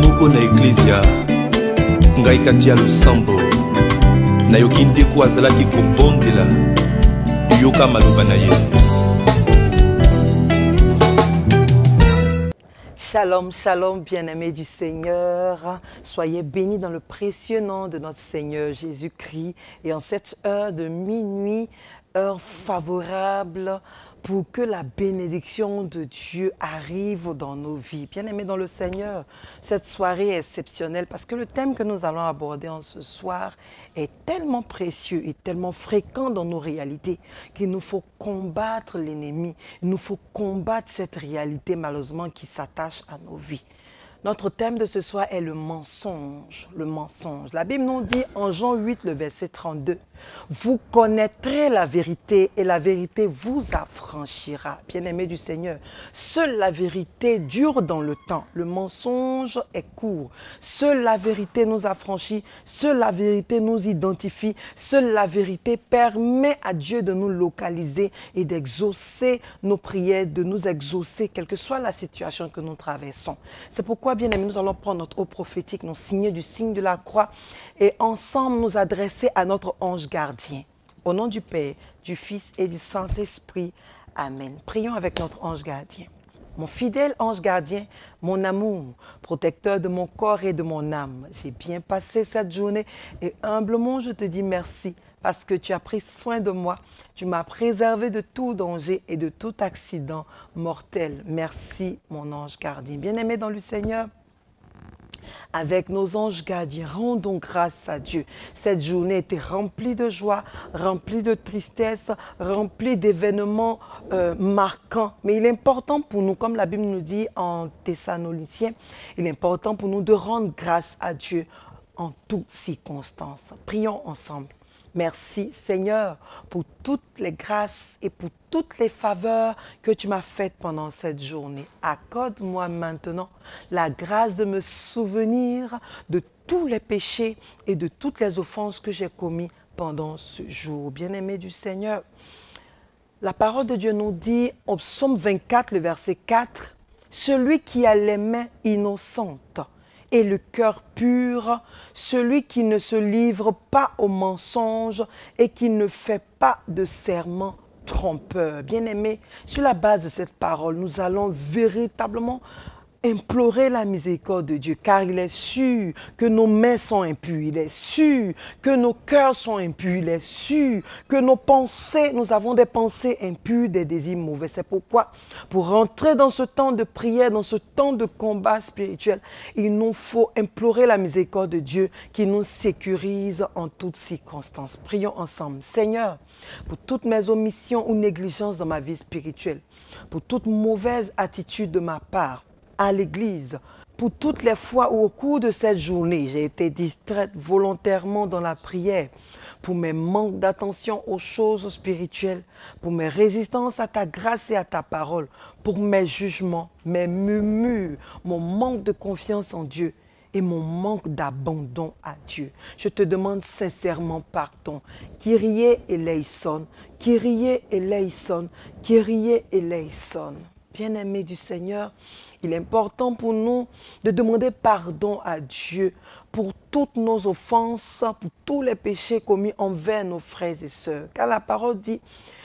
Moko na Ecclesia ngai kati ya losambo nayoki ndeko azalaki kobondela yoka maloba na ye. Shalom, shalom, bien-aimés du Seigneur. Soyez bénis dans le précieux nom de notre Seigneur Jésus-Christ. Et en cette heure de minuit, heure favorable pour que la bénédiction de Dieu arrive dans nos vies. Bien-aimés dans le Seigneur, cette soirée est exceptionnelle parce que le thème que nous allons aborder en ce soir est tellement précieux et tellement fréquent dans nos réalités qu'il nous faut combattre l'ennemi. Il nous faut combattre cette réalité malheureusement qui s'attache à nos vies. Notre thème de ce soir est le mensonge. Le mensonge. La Bible nous dit en Jean 8, le verset 32, « Vous connaîtrez la vérité et la vérité vous affranchira. » Bien-aimés du Seigneur, seule la vérité dure dans le temps. Le mensonge est court. Seule la vérité nous affranchit. Seule la vérité nous identifie. Seule la vérité permet à Dieu de nous localiser et d'exaucer nos prières, de nous exaucer, quelle que soit la situation que nous traversons. C'est pourquoi, bien-aimés, nous allons prendre notre eau prophétique, nous signer du signe de la croix et ensemble nous adresser à notre ange gardien. Au nom du Père, du Fils et du Saint-Esprit. Amen. Prions avec notre ange gardien. Mon fidèle ange gardien, mon amour, protecteur de mon corps et de mon âme, j'ai bien passé cette journée et humblement je te dis merci parce que tu as pris soin de moi. Tu m'as préservé de tout danger et de tout accident mortel. Merci, mon ange gardien. Bien-aimé dans le Seigneur, avec nos anges gardiens, rendons grâce à Dieu. Cette journée était remplie de joie, remplie de tristesse, remplie d'événements marquants. Mais il est important pour nous, comme la Bible nous dit en Thessaloniciens, il est important pour nous de rendre grâce à Dieu en toutes circonstances. Prions ensemble. Merci Seigneur pour toutes les grâces et pour toutes les faveurs que tu m'as faites pendant cette journée. Accorde-moi maintenant la grâce de me souvenir de tous les péchés et de toutes les offenses que j'ai commis pendant ce jour. Bien-aimé du Seigneur, la parole de Dieu nous dit au psaume 24, le verset 4, « Celui qui a les mains innocentes et le cœur pur, celui qui ne se livre pas au mensonge et qui ne fait pas de serment trompeur. » Bien-aimés, sur la base de cette parole, nous allons véritablement implorer la miséricorde de Dieu, car il est sûr que nos mains sont impures, il est sûr que nos cœurs sont impurs, il est sûr que nos pensées, nous avons des pensées impures, des désirs mauvais. C'est pourquoi, pour rentrer dans ce temps de prière, dans ce temps de combat spirituel, il nous faut implorer la miséricorde de Dieu qui nous sécurise en toutes circonstances. Prions ensemble. Seigneur, pour toutes mes omissions ou négligences dans ma vie spirituelle, pour toute mauvaise attitude de ma part, à l'église, pour toutes les fois où au cours de cette journée, j'ai été distraite volontairement dans la prière, pour mes manques d'attention aux choses spirituelles, pour mes résistances à ta grâce et à ta parole, pour mes jugements, mes murmures, mon manque de confiance en Dieu et mon manque d'abandon à Dieu. Je te demande sincèrement pardon. Kyrie eleison, Kyrie eleison, Kyrie eleison. Bien-aimés du Seigneur, il est important pour nous de demander pardon à Dieu pour toutes nos offenses, pour tous les péchés commis envers nos frères et sœurs. Car la parole dit,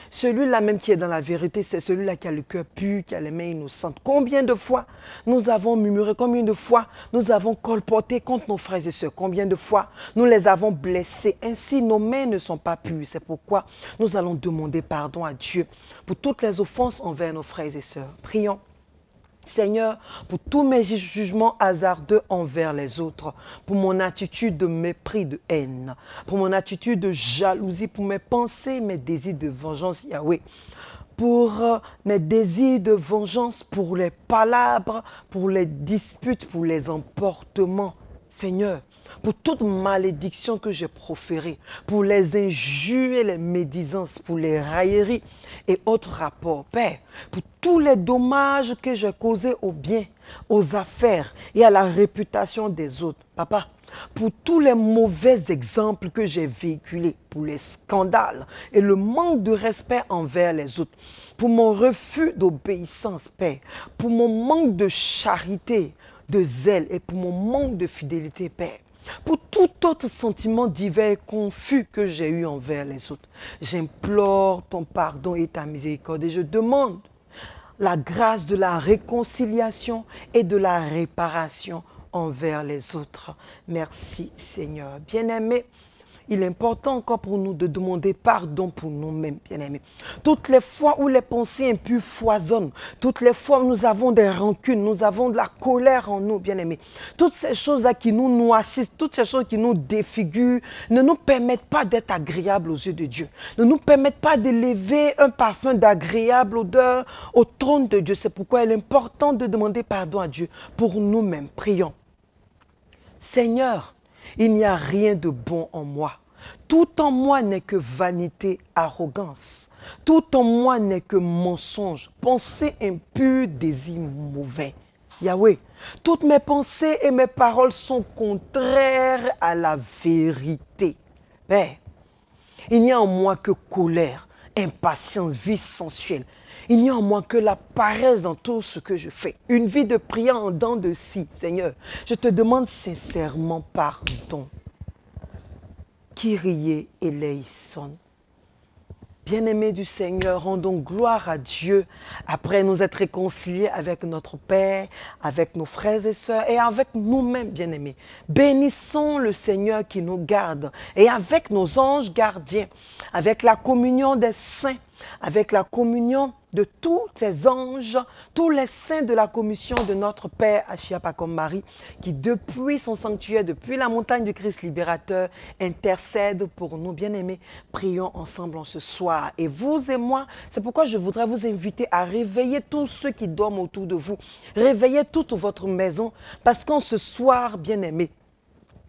celui-là même qui est dans la vérité, c'est celui-là qui a le cœur pur, qui a les mains innocentes. Combien de fois nous avons murmuré, combien de fois nous avons colporté contre nos frères et sœurs, combien de fois nous les avons blessés. Ainsi, nos mains ne sont pas pures. C'est pourquoi nous allons demander pardon à Dieu pour toutes les offenses envers nos frères et sœurs. Prions. Seigneur, pour tous mes jugements hasardeux envers les autres, pour mon attitude de mépris, de haine, pour mon attitude de jalousie, pour mes pensées, mes désirs de vengeance, Yahweh, pour mes désirs de vengeance, pour les palabres, pour les disputes, pour les emportements. Seigneur, pour toute malédiction que j'ai proférée, pour les injures et les médisances, pour les railleries et autres rapports, Père, pour tous les dommages que j'ai causés aux biens, aux affaires et à la réputation des autres, Papa, pour tous les mauvais exemples que j'ai véhiculés, pour les scandales et le manque de respect envers les autres, pour mon refus d'obéissance, Père, pour mon manque de charité, de zèle et pour mon manque de fidélité, Père, pour tout autre sentiment divers et confus que j'ai eu envers les autres. J'implore ton pardon et ta miséricorde et je demande la grâce de la réconciliation et de la réparation envers les autres. Merci Seigneur. Bien-aimé, il est important encore pour nous de demander pardon pour nous-mêmes, bien-aimés. Toutes les fois où les pensées impures foisonnent, toutes les fois où nous avons des rancunes, nous avons de la colère en nous, bien-aimés. Toutes ces choses-là qui nous noircissent, toutes ces choses qui nous défigurent, ne nous permettent pas d'être agréables aux yeux de Dieu. Ne nous permettent pas d'élever un parfum d'agréable odeur au trône de Dieu. C'est pourquoi il est important de demander pardon à Dieu pour nous-mêmes. Prions. Seigneur, il n'y a rien de bon en moi. Tout en moi n'est que vanité, arrogance. Tout en moi n'est que mensonge, pensée impure, désir mauvais. Yahweh, toutes mes pensées et mes paroles sont contraires à la vérité. Père, il n'y a en moi que colère, impatience, vie sensuelle. Il n'y a en moi que la paresse dans tout ce que je fais. Une vie de prière en dents de scie. Seigneur, je te demande sincèrement pardon. Kyrie eleison. Bien-aimés du Seigneur, rendons gloire à Dieu après nous être réconciliés avec notre Père, avec nos frères et sœurs et avec nous-mêmes, bien-aimés. Bénissons le Seigneur qui nous garde et avec nos anges gardiens, avec la communion des saints, avec la communion de tous ces anges, tous les saints de la commission de notre Père Achiapakom Marie, qui depuis son sanctuaire, depuis la montagne du Christ libérateur, intercède pour nous. Bien-aimés, prions ensemble en ce soir. Et vous et moi, c'est pourquoi je voudrais vous inviter à réveiller tous ceux qui dorment autour de vous. Réveillez toute votre maison, parce qu'en ce soir, bien-aimés,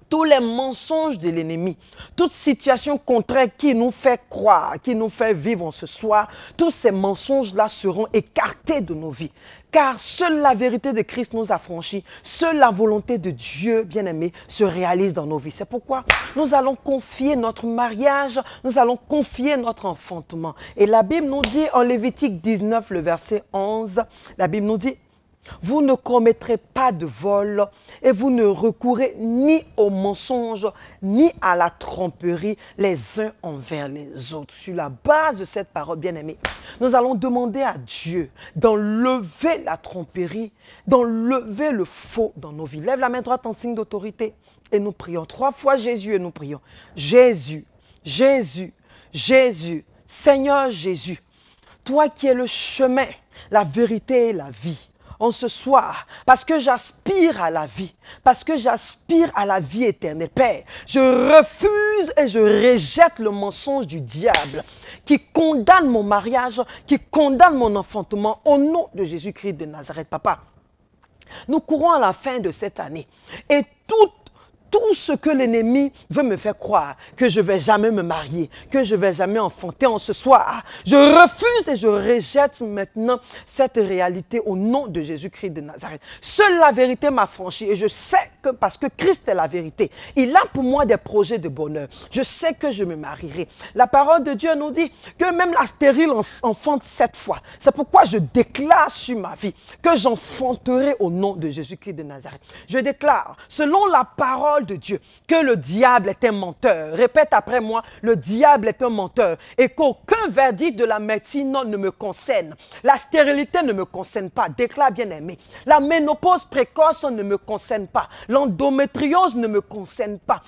tous les mensonges de l'ennemi, toute situation contraire qui nous fait croire, qui nous fait vivre en ce soir, tous ces mensonges-là seront écartés de nos vies. Car seule la vérité de Christ nous a franchis, seule la volonté de Dieu, bien-aimé, se réalise dans nos vies. C'est pourquoi nous allons confier notre mariage, nous allons confier notre enfantement. Et la Bible nous dit en Lévitique 19, le verset 11, la Bible nous dit: vous ne commettrez pas de vol et vous ne recourez ni au mensonge ni à la tromperie les uns envers les autres. Sur la base de cette parole, bien-aimée, nous allons demander à Dieu d'enlever la tromperie, d'enlever le faux dans nos vies. Lève la main droite en signe d'autorité et nous prions 3 fois Jésus et nous prions. Jésus, Jésus, Jésus, Seigneur Jésus, toi qui es le chemin, la vérité et la vie. En ce soir, parce que j'aspire à la vie, parce que j'aspire à la vie éternelle. Père, je refuse et je rejette le mensonge du diable qui condamne mon mariage, qui condamne mon enfantement au nom de Jésus-Christ de Nazareth. Papa, nous courons à la fin de cette année et tout ce que l'ennemi veut me faire croire, que je ne vais jamais me marier, que je ne vais jamais enfanter en ce soir, je refuse et je rejette maintenant cette réalité au nom de Jésus-Christ de Nazareth. Seule la vérité m'a franchi et je sais que parce que Christ est la vérité, il a pour moi des projets de bonheur. Je sais que je me marierai. La parole de Dieu nous dit que même la stérile enfante 7 fois. C'est pourquoi je déclare sur ma vie que j'enfanterai au nom de Jésus-Christ de Nazareth. Je déclare, selon la parole de Dieu, que le diable est un menteur. Répète après moi, le diable est un menteur et qu'aucun verdict de la médecine ne me concerne. La stérilité ne me concerne pas. Déclare bien-aimé. La ménopause précoce ne me concerne pas. L'endométriose ne me concerne pas.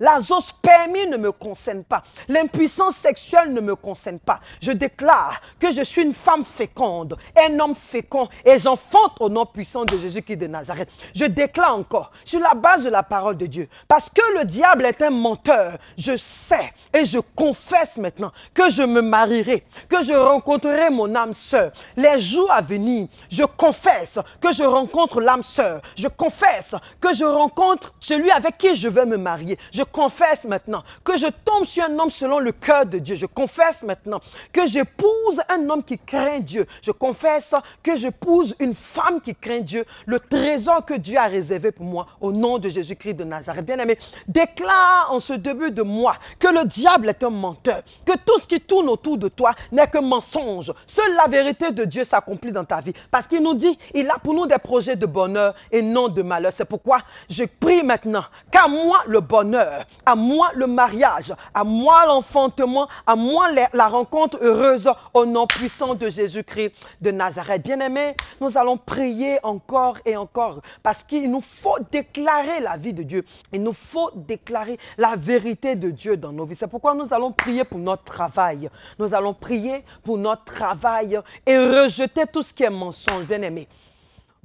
La zoospermie ne me concerne pas. L'impuissance sexuelle ne me concerne pas. Je déclare que je suis une femme féconde, un homme fécond, et j'enfante au nom puissant de Jésus-Christ de Nazareth. Je déclare encore, sur la base de la parole de Dieu, parce que le diable est un menteur, je sais et je confesse maintenant que je me marierai, que je rencontrerai mon âme sœur. Les jours à venir, je confesse que je rencontre l'âme sœur. Je confesse que je rencontre celui avec qui je vais me marier. Je confesse maintenant que je tombe sur un homme selon le cœur de Dieu. Je confesse maintenant que j'épouse un homme qui craint Dieu. Je confesse que j'épouse une femme qui craint Dieu, le trésor que Dieu a réservé pour moi au nom de Jésus-Christ de Nazareth. Bien-aimé, déclare en ce début de mois que le diable est un menteur, que tout ce qui tourne autour de toi n'est que mensonge. Seule la vérité de Dieu s'accomplit dans ta vie parce qu'il nous dit, il a pour nous des projets de bonheur et non de malheur. C'est pourquoi je prie maintenant qu'à moi le bonheur, à moi le mariage, à moi l'enfantement, à moi la rencontre heureuse au nom puissant de Jésus-Christ de Nazareth. Bien-aimés, nous allons prier encore et encore parce qu'il nous faut déclarer la vie de Dieu. Il nous faut déclarer la vérité de Dieu dans nos vies. C'est pourquoi nous allons prier pour notre travail. Nous allons prier pour notre travail et rejeter tout ce qui est mensonge, bien-aimés.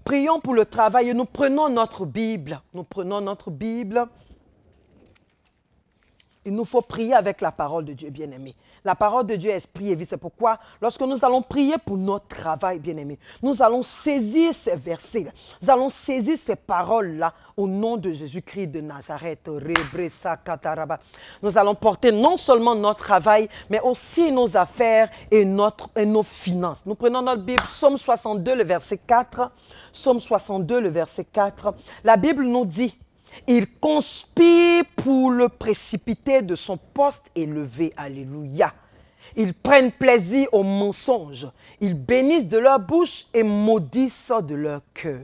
Prions pour le travail et nous prenons notre Bible. Nous prenons notre Bible. Il nous faut prier avec la parole de Dieu, bien-aimé. La parole de Dieu est esprit et vie. C'est pourquoi, lorsque nous allons prier pour notre travail, bien-aimé, nous allons saisir ces versets, nous allons saisir ces paroles-là au nom de Jésus-Christ de Nazareth. Nous allons porter non seulement notre travail, mais aussi nos affaires et nos finances. Nous prenons notre Bible, Psaume 62, le verset 4. Psaume 62, le verset 4. La Bible nous dit, il conspire pour le précipiter de son poste élevé. Alléluia. Ils prennent plaisir aux mensonges. Ils bénissent de leur bouche et maudissent de leur cœur.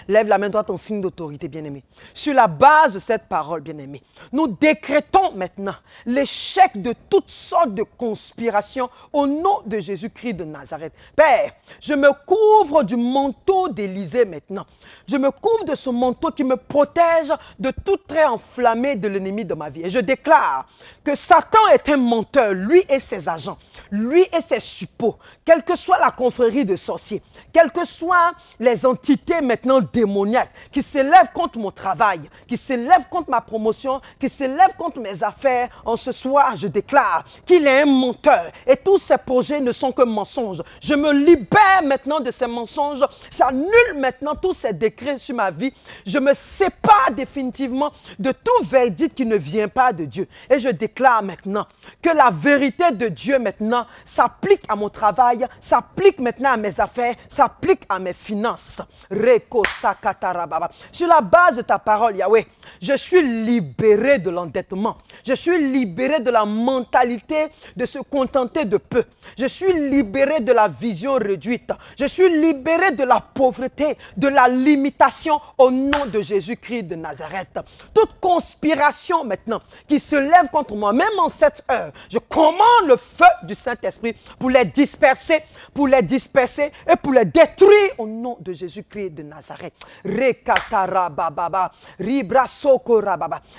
Lève la main droite en signe d'autorité, bien-aimé. Sur la base de cette parole, bien-aimé, nous décrétons maintenant l'échec de toutes sortes de conspirations au nom de Jésus-Christ de Nazareth. Père, je me couvre du manteau d'Élysée maintenant. Je me couvre de ce manteau qui me protège de tout trait enflammé de l'ennemi de ma vie. Et je déclare que Satan est un menteur, lui et ses agents, lui et ses suppôts, quelle que soit la confrérie de sorciers, quelles que soient les entités maintenant démoniaques qui s'élèvent contre mon travail, qui s'élèvent contre ma promotion, qui s'élèvent contre mes affaires. En ce soir, je déclare qu'il est un menteur et tous ces projets ne sont que mensonges. Je me libère maintenant de ces mensonges. J'annule maintenant tous ces décrets sur ma vie. Je me sépare définitivement de tout verdict qui ne vient pas de Dieu. Et je déclare maintenant que la vérité de Dieu maintenant s'applique à mon travail, s'applique maintenant à mes affaires, s'applique à mes finances. Sur la base de ta parole, Yahweh, je suis libéré de l'endettement. Je suis libéré de la mentalité de se contenter de peu. Je suis libéré de la vision réduite. Je suis libéré de la pauvreté, de la limitation au nom de Jésus-Christ de Nazareth. Toute conspiration maintenant qui se lève contre moi, même en cette heure, je commande le feu du Saint-Esprit pour les disperser et pour les détruire au nom de Jésus-Christ de Nazareth.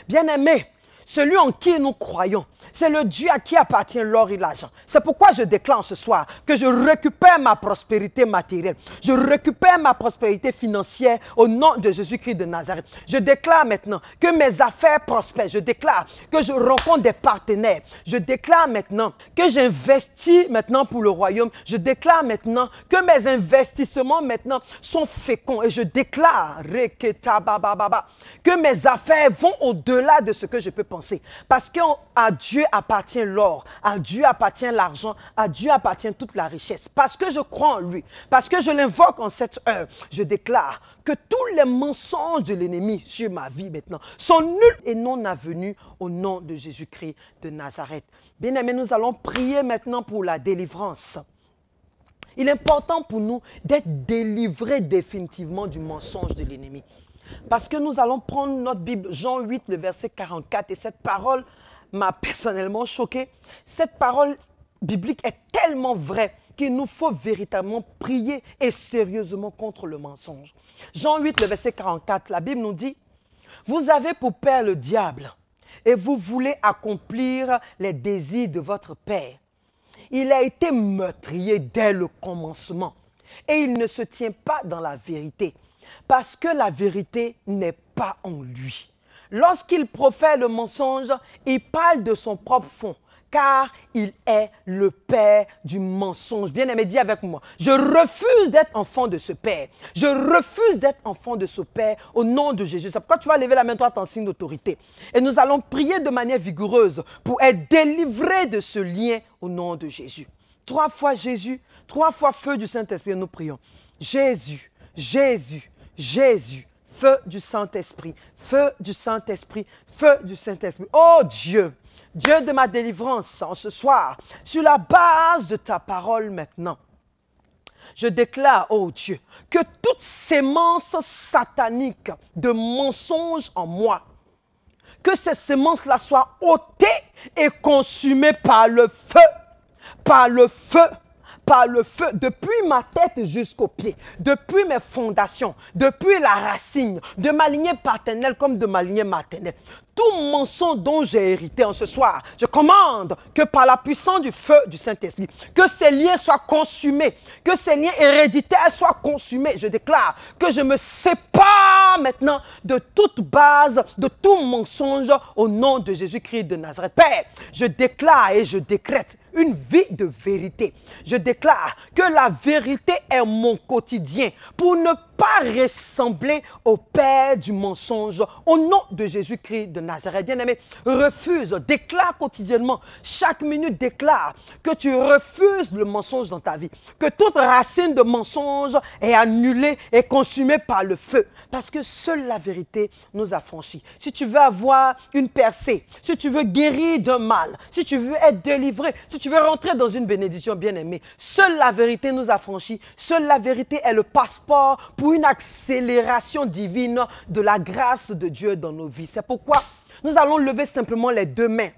Bien-aimé, celui en qui nous croyons, c'est le Dieu à qui appartient l'or et l'argent. C'est pourquoi je déclare ce soir que je récupère ma prospérité matérielle. Je récupère ma prospérité financière au nom de Jésus-Christ de Nazareth. Je déclare maintenant que mes affaires prospèrent. Je déclare que je rencontre des partenaires. Je déclare maintenant que j'investis maintenant pour le royaume. Je déclare maintenant que mes investissements maintenant sont féconds. Et je déclare que mes affaires vont au-delà de ce que je peux penser. Parce qu'à Dieu appartient l'or, à Dieu appartient l'argent, à Dieu appartient toute la richesse. Parce que je crois en lui, parce que je l'invoque en cette heure, je déclare que tous les mensonges de l'ennemi sur ma vie maintenant sont nuls et non avenus au nom de Jésus-Christ de Nazareth. Bien-aimés, nous allons prier maintenant pour la délivrance. Il est important pour nous d'être délivrés définitivement du mensonge de l'ennemi. Parce que nous allons prendre notre Bible, Jean 8, le verset 44, et cette parole m'a personnellement choqué. Cette parole biblique est tellement vraie qu'il nous faut véritablement prier et sérieusement contre le mensonge. Jean 8, le verset 44, la Bible nous dit Vous avez pour père le diable et vous voulez accomplir les désirs de votre père. Il a été meurtrier dès le commencement et il ne se tient pas dans la vérité parce que la vérité n'est pas en lui. Lorsqu'il profère le mensonge, il parle de son propre fond, car il est le père du mensonge. Bien-aimé, dis avec moi, je refuse d'être enfant de ce père. Je refuse d'être enfant de ce père au nom de Jésus. C'est pourquoi tu vas lever la main droite en signe d'autorité. Et nous allons prier de manière vigoureuse pour être délivrés de ce lien au nom de Jésus. 3 fois Jésus, 3 fois feu du Saint-Esprit, nous prions. Jésus, Jésus, Jésus. Feu du Saint-Esprit, feu du Saint-Esprit, feu du Saint-Esprit. Oh Dieu, Dieu de ma délivrance, en ce soir, sur la base de ta parole maintenant, je déclare, oh Dieu, que toute sémence satanique de mensonges en moi, que ces sémences-là soient ôtées et consumées par le feu, par le feu, par le feu, depuis ma tête jusqu'aux pieds, depuis mes fondations, depuis la racine, de ma lignée paternelle comme de ma lignée maternelle. Tout mensonge dont j'ai hérité en ce soir, je commande que par la puissance du feu du Saint-Esprit, que ces liens soient consumés, que ces liens héréditaires soient consumés. Je déclare que je me sépare maintenant de toute base, de tout mensonge au nom de Jésus-Christ de Nazareth. Père, je déclare et je décrète une vie de vérité. Je déclare que la vérité est mon quotidien pour ne pas ressembler au père du mensonge au nom de Jésus-Christ de Nazareth. Bien-aimé, refuse, déclare quotidiennement, chaque minute déclare que tu refuses le mensonge dans ta vie, que toute racine de mensonge est annulée et consumée par le feu, parce que seule la vérité nous affranchit. Si tu veux avoir une percée, si tu veux guérir d'un mal, si tu veux être délivré, si tu veux rentrer dans une bénédiction, bien-aimé, seule la vérité nous affranchit, seule la vérité est le passeport pour une accélération divine de la grâce de Dieu dans nos vies. C'est pourquoi nous allons lever simplement les 2 mains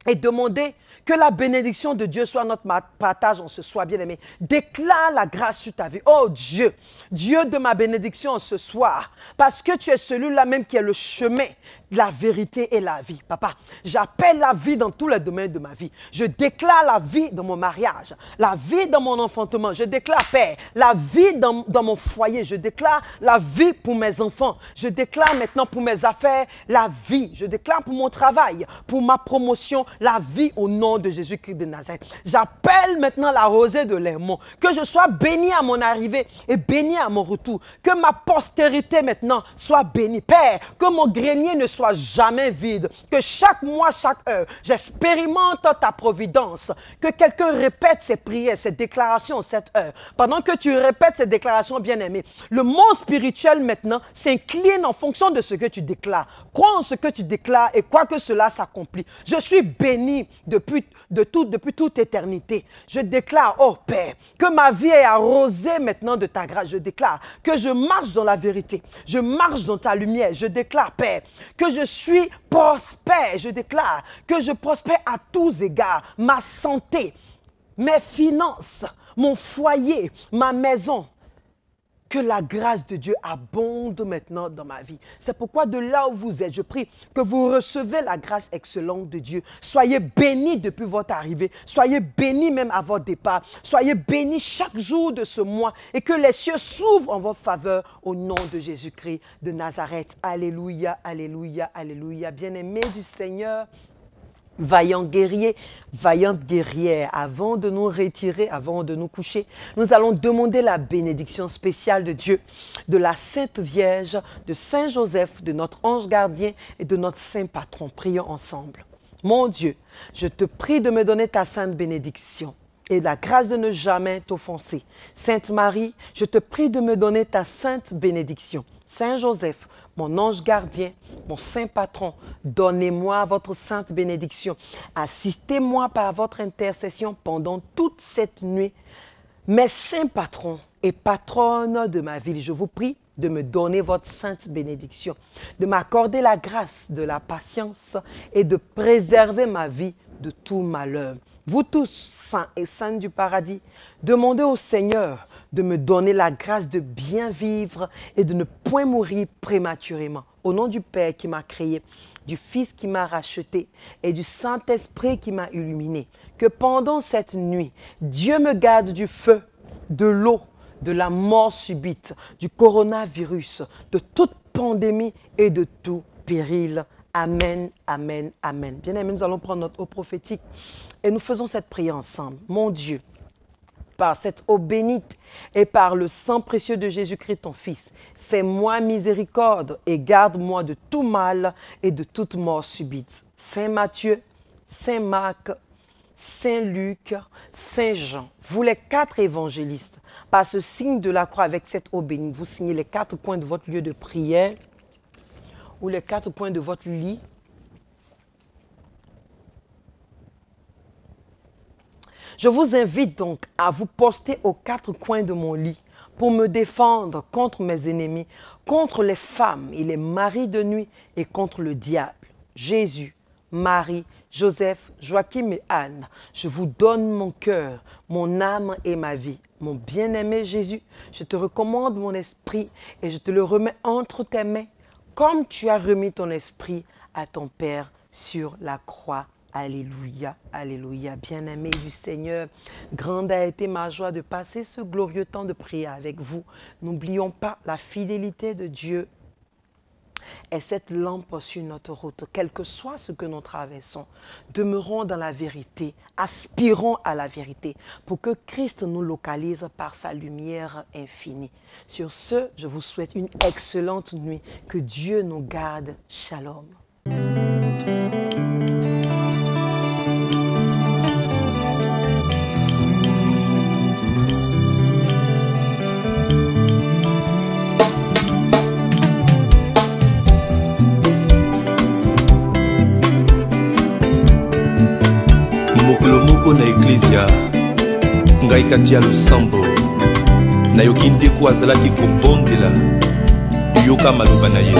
et demander que la bénédiction de Dieu soit notre partage en ce soir, bien-aimé. Déclare la grâce sur ta vie. Oh Dieu, Dieu de ma bénédiction en ce soir, parce que tu es celui-là même qui est le chemin, la vérité et la vie. Papa, j'appelle la vie dans tous les domaines de ma vie. Je déclare la vie dans mon mariage, la vie dans mon enfantement. Je déclare, Père, la vie dans mon foyer. Je déclare la vie pour mes enfants. Je déclare maintenant pour mes affaires, la vie. Je déclare pour mon travail, pour ma promotion, la vie au nom de Jésus-Christ de Nazareth. J'appelle maintenant la rosée de l'Hermon. Que je sois béni à mon arrivée et béni à mon retour. Que ma postérité maintenant soit bénie. Père, que mon grenier ne soit jamais vide. Que chaque mois, chaque heure, j'expérimente ta providence. Que quelqu'un répète ses prières, ses déclarations cette heure. Pendant que tu répètes ces déclarations, bien-aimé, le monde spirituel maintenant s'incline en fonction de ce que tu déclares. Crois en ce que tu déclares et crois que cela s'accomplit. Je suis béni depuis toute éternité. Je déclare, oh Père, que ma vie est arrosée maintenant de ta grâce. Je déclare que je marche dans la vérité. Je marche dans ta lumière. Je déclare, Père, que je suis prospère. Je déclare que je prospère à tous égards. Ma santé, mes finances, mon foyer, ma maison. Que la grâce de Dieu abonde maintenant dans ma vie. C'est pourquoi de là où vous êtes, je prie que vous recevez la grâce excellente de Dieu. Soyez bénis depuis votre arrivée. Soyez bénis même à votre départ. Soyez bénis chaque jour de ce mois et que les cieux s'ouvrent en votre faveur au nom de Jésus-Christ de Nazareth. Alléluia, alléluia, alléluia. Bien-aimés du Seigneur, vaillants guerriers, vaillantes guerrières, avant de nous retirer, avant de nous coucher, nous allons demander la bénédiction spéciale de Dieu, de la Sainte Vierge, de Saint Joseph, de notre ange gardien et de notre Saint Patron. Prions ensemble. Mon Dieu, je te prie de me donner ta sainte bénédiction et la grâce de ne jamais t'offenser. Sainte Marie, je te prie de me donner ta sainte bénédiction. Saint Joseph, mon ange gardien, mon saint patron, donnez-moi votre sainte bénédiction. Assistez-moi par votre intercession pendant toute cette nuit. Mes saints patrons et patronnes de ma ville, je vous prie de me donner votre sainte bénédiction, de m'accorder la grâce de la patience et de préserver ma vie de tout malheur. Vous tous, saints et saintes du paradis, demandez au Seigneur de me donner la grâce de bien vivre et de ne point mourir prématurément. Au nom du Père qui m'a créé, du Fils qui m'a racheté et du Saint-Esprit qui m'a illuminé, que pendant cette nuit, Dieu me garde du feu, de l'eau, de la mort subite, du coronavirus, de toute pandémie et de tout péril. Amen, amen, amen. Bien-aimés, nous allons prendre notre eau prophétique et nous faisons cette prière ensemble. Mon Dieu, par cette eau bénite et par le sang précieux de Jésus-Christ, ton Fils, fais-moi miséricorde et garde-moi de tout mal et de toute mort subite. Saint Matthieu, Saint Marc, Saint Luc, Saint Jean, vous les 4 évangélistes, par ce signe de la croix avec cette eau bénite, vous signez les 4 coins de votre lieu de prière ou les 4 coins de votre lit. Je vous invite donc à vous poster aux 4 coins de mon lit pour me défendre contre mes ennemis, contre les femmes et les maris de nuit et contre le diable. Jésus, Marie, Joseph, Joachim et Anne, je vous donne mon cœur, mon âme et ma vie. Mon bien-aimé Jésus, je te recommande mon esprit et je te le remets entre tes mains, comme tu as remis ton esprit à ton Père sur la croix. Alléluia, alléluia. Bien-aimé du Seigneur, grande a été ma joie de passer ce glorieux temps de prière avec vous. N'oublions pas la fidélité de Dieu est cette lampe sur notre route, quel que soit ce que nous traversons. Demeurons dans la vérité, aspirons à la vérité pour que Christ nous localise par sa lumière infinie. Sur ce, je vous souhaite une excellente nuit. Que Dieu nous garde. Shalom. moko na eklezia ngai kati ya losambo nayoki ndeko azalaki kobondela yoka maloba na ye.